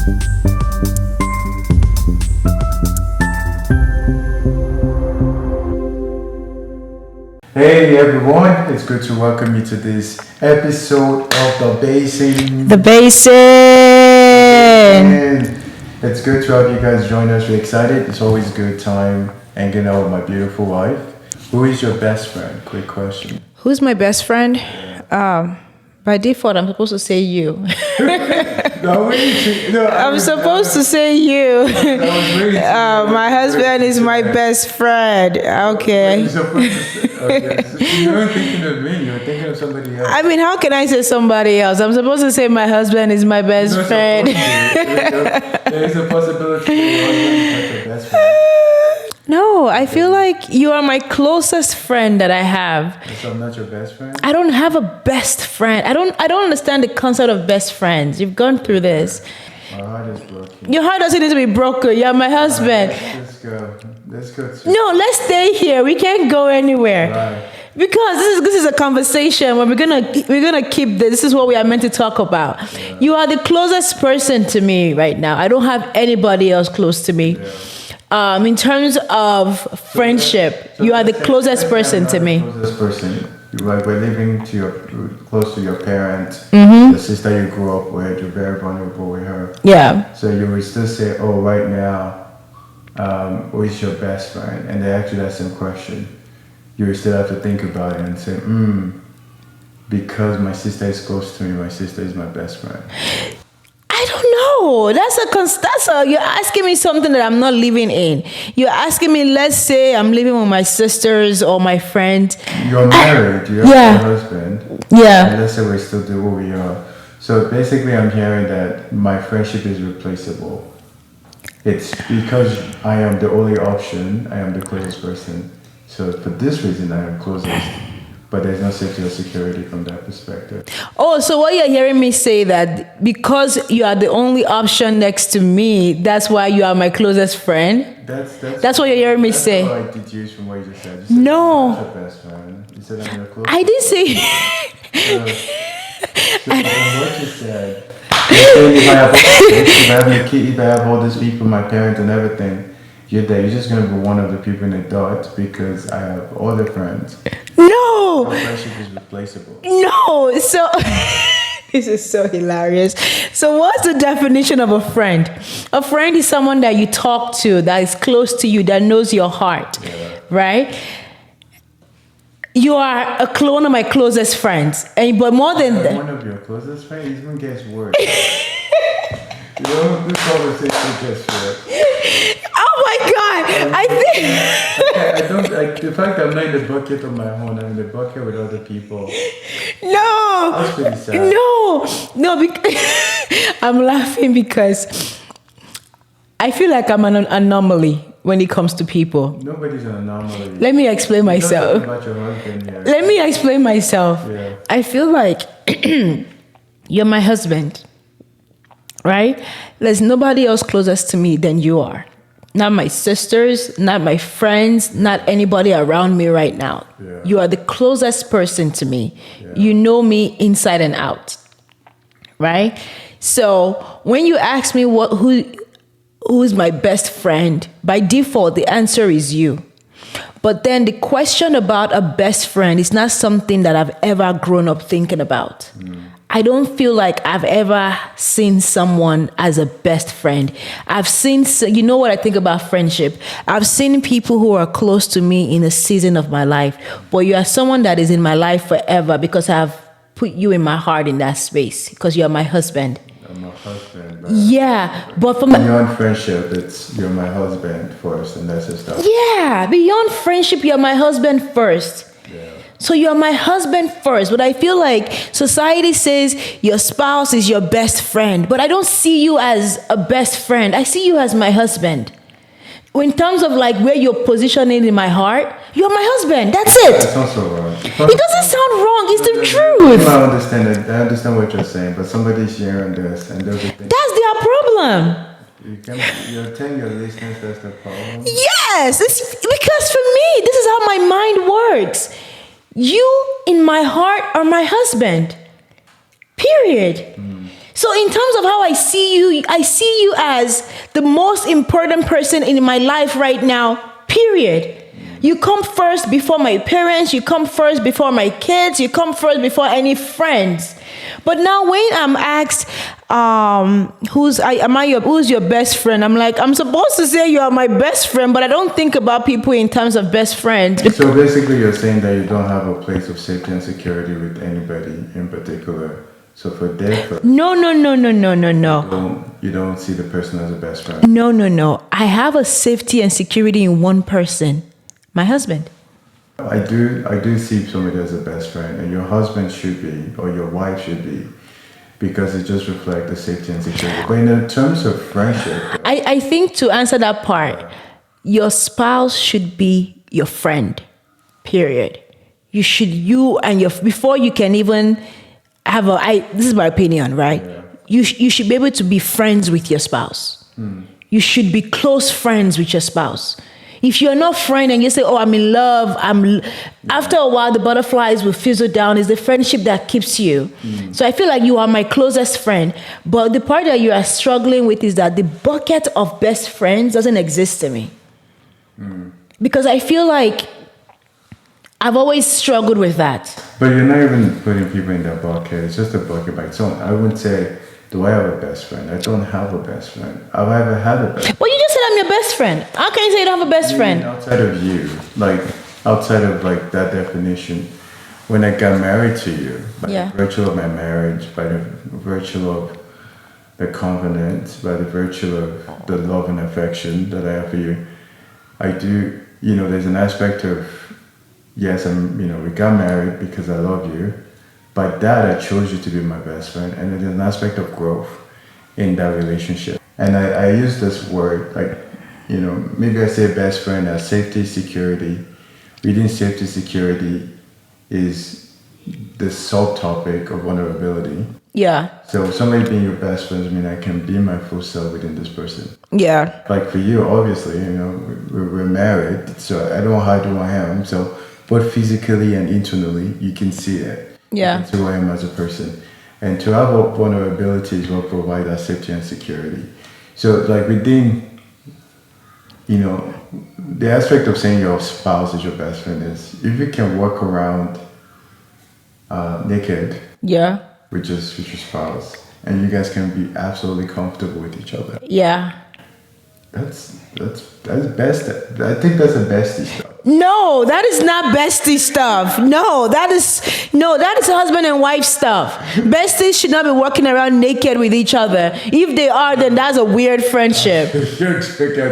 Hey everyone, it's good to welcome you to this episode of the Basin. The Basin! It's good to have you guys join us. We're excited. It's always a good time hanging out with my beautiful wife. Who is your best friend? Quick question. Who's my best friend? By default, I'm supposed to say you. I'm supposed to say you. My husband is my best friend. Okay. So you weren't thinking of me. You were thinking of somebody else. I mean, how can I say somebody else? I'm supposed to say my husband is my best friend. There is a possibility that your husband is your best friend. No, I feel like you are my closest friend that I have. So I'm not your best friend? I don't have a best friend. I don't understand the concept of best friends. You've gone through this. My heart is broken. Your heart doesn't need to be broken. You're my husband. Let's go. No, let's stay here. We can't go anywhere. Right. Because this is a conversation where we're gonna keep this. This is what we are meant to talk about. Yeah. You are the closest person to me right now. I don't have anybody else close to me. Yeah. In terms of friendship, you are the closest person to me. Closest person. Like we're living close to your parents, the sister you grew up with. You're very vulnerable with her. Yeah. So you would still say, "Oh, right now, who is your best friend?" And they ask you that same question. You would still have to think about it and say, because my sister is close to me, my sister is my best friend. I don't know. You're asking me something that I'm not living in. You're asking me, let's say I'm living with my sisters or my friend. You're married, you have a husband. Yeah. And let's say we still do what we are. So basically I'm hearing that my friendship is replaceable. It's because I am the only option, I am the closest person. So for this reason I am closest. But there's no safety or security from that perspective. Oh, so what you're hearing me say that because you are the only option next to me, that's why you are my closest friend? That's what you're hearing me say. That's what I deduce from what you just said. You said no. I'm your best friend. You said I'm your closest I didn't say... So from what you said, if I have all these people, my parents and everything, you're just going to be one of the people in the dot because I have all the friends. No! Our friendship is replaceable. No! So, this is so hilarious. So what's the definition of a friend? A friend is someone that you talk to, that is close to you, that knows your heart, right? You are one of my closest friends. But more than that... One of your closest friends? It even gets worse. This conversation gets worse. Oh my God! I think I don't like the fact that I'm not in the bucket on my own. I'm in the bucket with other people. No, that's pretty sad. No, because I'm laughing because I feel like I'm an anomaly when it comes to people. Nobody's an anomaly. Let me explain myself. About your husband, yeah. Let me explain myself. Yeah. I feel like you're my husband, right? There's nobody else closest to me than you are. Not my sisters, not my friends, not anybody around me right now. Yeah. You are the closest person to me. Yeah. You know me inside and out, right? So when you ask me who is my best friend, by default, the answer is you. But then the question about a best friend is not something that I've ever grown up thinking about. I don't feel like I've ever seen someone as a best friend. I've seen, you know what I think about friendship? I've seen people who are close to me in a season of my life, but you are someone that is in my life forever because I've put you in my heart in that space because you are my husband. I'm my husband. Yeah, but for beyond friendship, you're my husband first, and that's just stuff. Yeah, beyond friendship, you're my husband first. Yeah. So you're my husband first, but I feel like society says your spouse is your best friend, but I don't see you as a best friend. I see you as my husband. In terms of like where you're positioning in my heart, you're my husband. That's it. That's also wrong. It doesn't sound wrong. It's the truth. I understand it. I understand what you're saying, but somebody's hearing this and they'll be thinking, that's their problem. You're telling your listeners that's the problem? Yes, it's because for me, this is how my mind works. You in my heart are my husband. Period. So in terms of how I see you as the most important person in my life right now, period. You come first before my parents, you come first before my kids, you come first before any friends. But now when I'm asked, who's your best friend? I'm like, I'm supposed to say you are my best friend, but I don't think about people in terms of best friends. So basically you're saying that you don't have a place of safety and security with anybody in particular. So for their No. you don't see the person as a best friend. No. I have a safety and security in one person, my husband. I do see somebody as a best friend, and your husband should be, or your wife should be, because it just reflects the safety and security. But in terms of friendship, I think to answer that part, your spouse should be your friend, period. Before you can even have this is my opinion, right? Yeah. You should be able to be friends with your spouse. You should be close friends with your spouse. If you're not friend and you say, oh, I'm in love, after a while, the butterflies will fizzle down. It's the friendship that keeps you. So I feel like you are my closest friend. But the part that you are struggling with is that the bucket of best friends doesn't exist to me. Because I feel like I've always struggled with that. But you're not even putting people in that bucket. It's just a bucket by its own. I wouldn't say, do I have a best friend? I don't have a best friend. Have I ever had a best friend? Well, you just said I'm your best friend. How can you say you don't have a best friend? Outside of you, like outside of like that definition, when I got married to you, by the virtue of my marriage, by the virtue of the covenant, by the virtue of the love and affection that I have for you, I do, there's an aspect of, yes, we got married because I love you. By that, I chose you to be my best friend. And there's an aspect of growth in that relationship. And I use this word, like, maybe I say best friend as safety, security. Within safety, security is the subtopic of vulnerability. Yeah. So somebody being your best friend, I can be my full self within this person. Yeah. Like for you, obviously, we're married, so I don't hide who I am. So both physically and internally, you can see it. Yeah. You can see who I am as a person. And to have a vulnerability is what provides that safety and security. So like within, the aspect of saying your spouse is your best friend is if you can walk around naked. Yeah. With your spouse, and you guys can be absolutely comfortable with each other. Yeah. That's best. I think that's the bestie stuff. No, that is not bestie stuff. No, that is husband and wife stuff. Besties should not be walking around naked with each other. If they are, then that's a weird friendship.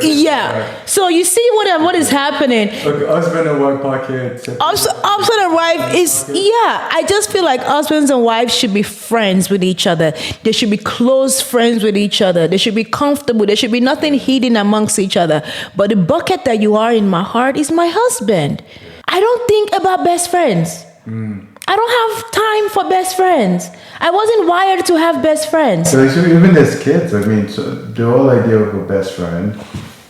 Yeah. So you see what is happening. Okay, husband and wife pocket. Husband and wife is I just feel like husbands and wives should be friends with each other. They should be close friends with each other. They should be comfortable. There should be nothing hidden amongst each other. But the bucket that you are in my heart is my husband. I don't think about best friends. I don't have time for best friends. I wasn't wired to have best friends. So even as kids, so the whole idea of a best friend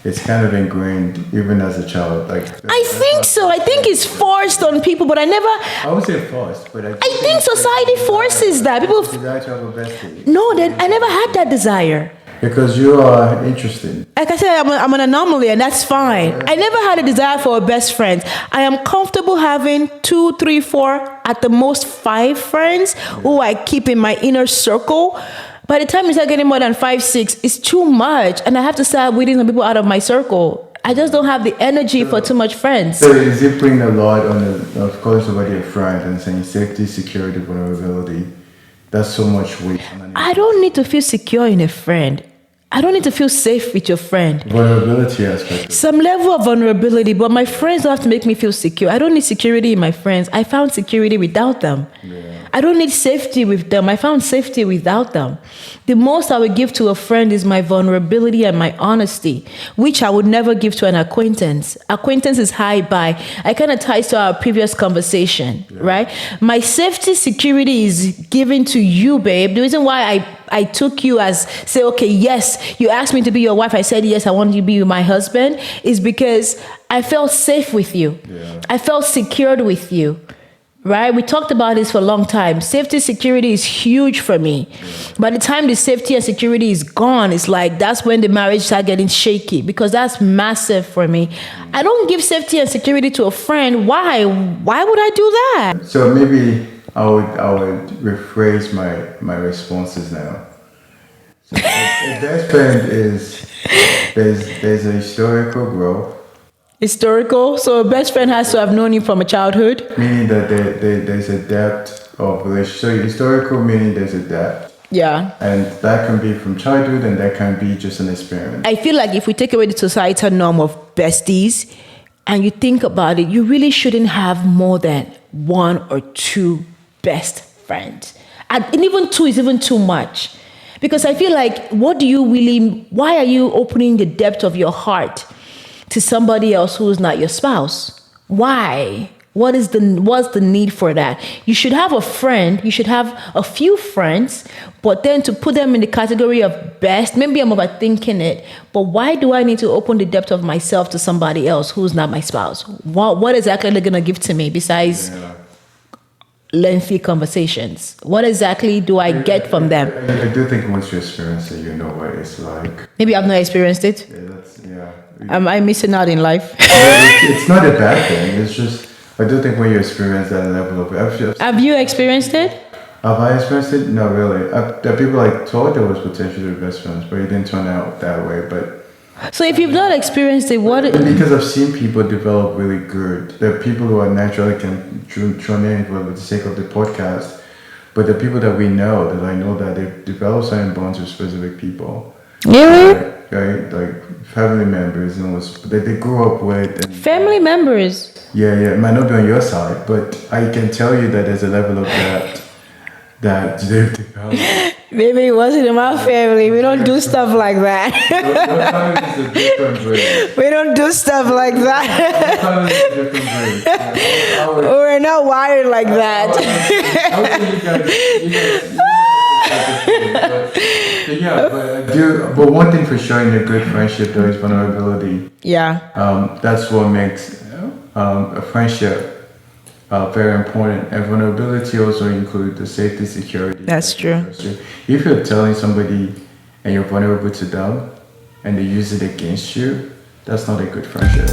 is kind of ingrained even as a child. I think so. I think it's forced on people, but I would say forced, but I think society forces that. People desire to have a bestie. No, I never had that desire. Because you are interesting. Like I said, I'm an anomaly, and that's fine. I never had a desire for a best friend. I am comfortable having 2, 3, 4, at the most 5 friends who I keep in my inner circle. By the time you start getting more than 5, 6, it's too much, and I have to start weeding some people out of my circle. I just don't have the energy for too much friends. So is it putting a lot on of calling somebody a friend and saying safety, security, vulnerability? That's so much weight. I don't need to feel secure in a friend. I don't need to feel safe with your friend. Vulnerability aspect. Some level of vulnerability, but my friends don't have to make me feel secure. I don't need security in my friends. I found security without them. Yeah. I don't need safety with them. I found safety without them. The most I would give to a friend is my vulnerability and my honesty, which I would never give to an acquaintance. Acquaintance is high by. I kind of ties to our previous conversation, right? My safety, security is given to you, babe. The reason why I took you as, say, okay, yes, you asked me to be your wife. I said, yes, I want you to be my husband, is because I felt safe with you. Yeah. I felt secured with you. right? We talked about this for a long time. Safety security is huge for me. By the time the safety and security is gone, it's like that's when the marriage start getting shaky because that's massive for me. I don't give safety and security to a friend. Why? Why would I do that? So maybe I would rephrase my responses now. So a best friend is there's a historical growth, Historical. So a best friend has to have known you from a childhood. meaning that there's a depth of relationship. So historical meaning there's a depth, Yeah. and that can be from childhood, and that can be just an experience. I feel like if we take away the societal norm of besties and you think about it, you really shouldn't have more than one or two best friends. And even two is even too much. Because I feel like, why are you opening the depth of your heart to somebody else who is not your spouse? Why? What's the need for that? You should have a friend, you should have a few friends, but then to put them in the category of best, maybe I'm overthinking it, but why do I need to open the depth of myself to somebody else who's not my spouse? What exactly are they gonna give to me besides lengthy conversations? What exactly do I get from them? I do think once you experience it, you know what it's like. Maybe I've not experienced it. Yeah. Am I missing out in life? It's not a bad thing. It's just I do think when you experience that level of Have you experienced it? have I experienced it? No, really. There are people I thought there was potentially best friends, but it didn't turn out that way. But So if you've not experienced it, what? because I've seen people develop really good. There are people who are naturally can tune in for the sake of the podcast, but the people that we know, that I know that they've developed certain bonds with specific people. Really? Right? Like family members and that they grew up with. And, Family members. yeah, it might not be on your side, but I can tell you that there's a level of that they've developed. Maybe it wasn't in my family. We don't do stuff like that. Your family is a different breed. We don't do stuff like that. Your family is a different breed. Yeah. We're not wired like that. I would say but one thing for sure in a good friendship though is vulnerability. Yeah. That's what makes a friendship very important, and vulnerability also includes the safety, security. That's true. If you're telling somebody and you're vulnerable to them, and they use it against you, that's not a good friendship.